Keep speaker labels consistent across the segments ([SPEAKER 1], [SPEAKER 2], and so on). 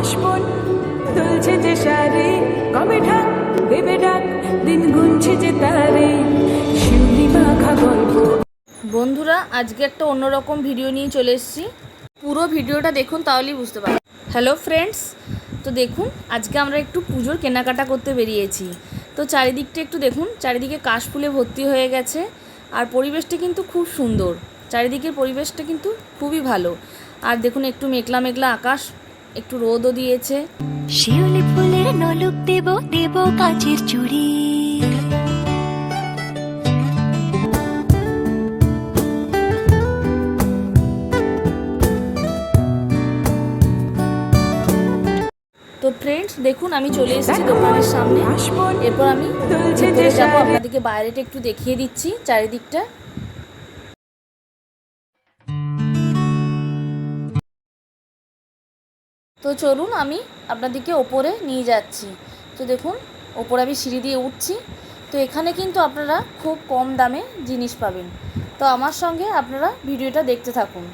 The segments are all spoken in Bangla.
[SPEAKER 1] হাসমন তুলছে যে সারে, কবে ঢাক দেবে ডাক, দিন গুনছে যে তারে, শিউলি মাখা গল্প।
[SPEAKER 2] বন্ধুরা, আজকে একটা অন্যরকম ভিডিও নিয়ে চলে এসেছি। পুরো ভিডিওটা দেখুন, তাহলেই বুঝতে পারবেন। হ্যালো ফ্রেন্ডস, তো দেখুন আজকে আমরা একটু পুজোর কেনাকাটা করতে বেরিয়েছি। তো চারিদিকটা একটু দেখুন, চারিদিকে কাশফুলে ভর্তি হয়ে গেছে। আর পরিবেশটা কিন্তু খুব সুন্দর, চারিদিকের পরিবেশটা কিন্তু খুবই ভালো। আর দেখুন একটু মেঘলা মেঘলা আকাশ, একটু রোদও দিয়েছে।
[SPEAKER 3] শিউলি ফুলের নলুক দেব দেব কাচের চুড়ি,
[SPEAKER 2] তো ফ্রেন্ডস দেখুন, আমি চলে এসেছি দোকানের সামনে। এরপর আমি ভেতরে যাবো, আপনাদেরকে বাইরেটা একটু দেখিয়ে দিচ্ছি চারিদিকটা। তো চলুন, আমি আপনাদেরকে ওপরে নিয়ে যাচ্ছি। তো দেখুন, ওপরে আমি সিঁড়ি দিয়ে উঠছি। তো এখানে কিন্তু আপনারা খুব কম দামে জিনিস পাবেন। তো আমার সঙ্গে আপনারা ভিডিওটা দেখতে থাকুন।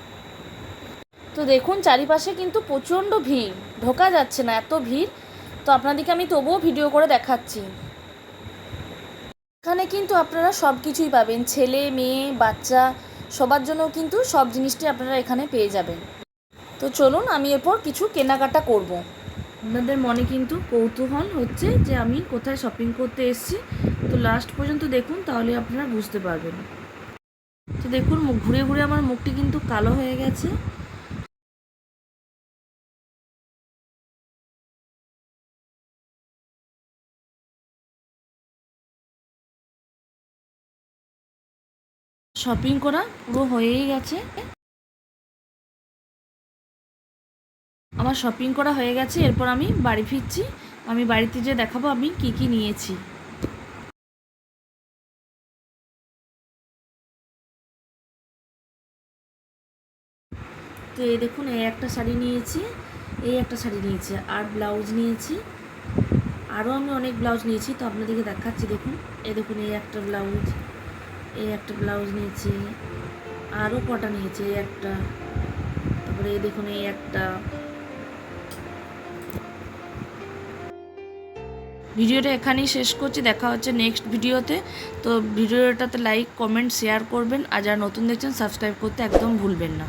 [SPEAKER 2] তো দেখুন চারিপাশে কিন্তু প্রচণ্ড ভিড়, ঢোকা যাচ্ছে না, এত ভিড়। তো আপনাদেরকে আমি তবুও ভিডিও করে দেখাচ্ছি। এখানে কিন্তু আপনারা সব কিছুই পাবেন, ছেলে মেয়ে বাচ্চা সবার জন্য কিন্তু সব জিনিসটি আপনারা এখানে পেয়ে যাবেন। তো চলুন, আমি এরপর কিছু কেনাকাটা করব। আপনাদের মনে কিন্তু কৌতূহল হচ্ছে যে আমি কোথায় শপিং করতে এসেছি। তো লাস্ট পর্যন্ত দেখুন, তাহলে আপনারা বুঝতে পারবেন। তো দেখুন, ঘুরে ঘুরে আমার মুখটি কিন্তু কালো হয়ে গেছে। শপিং করা পুরো হয়েই গেছে। আমার শপিং করা হয়ে গেছে, এরপর আমি বাড়ি ফিরছি। আমি বাড়িতে যেয়ে দেখাবো আমি কি কি নিয়েছি। তো এই দেখুন, এই একটা শাড়ি নিয়েছি, এই একটা শাড়ি নিয়েছি, আর ব্লাউজ নিয়েছি। আরও আমি অনেক ব্লাউজ নিয়েছি, তো আপনাদেরকে দেখাচ্ছি। দেখুন, এই দেখুন, এই একটা ব্লাউজ, এই একটা ব্লাউজ নিয়েছি, আরও কটা নিয়েছি, এই একটা, তারপরে এই দেখুন এই একটা। ভিডিওটা এখানেই শেষ করছি, দেখা হচ্ছে নেক্সট ভিডিওতে। তো ভিডিওটাতে লাইক কমেন্ট শেয়ার করবেন, আর যারা নতুন দেখছেন সাবস্ক্রাইব করতে একদম ভুলবেন না।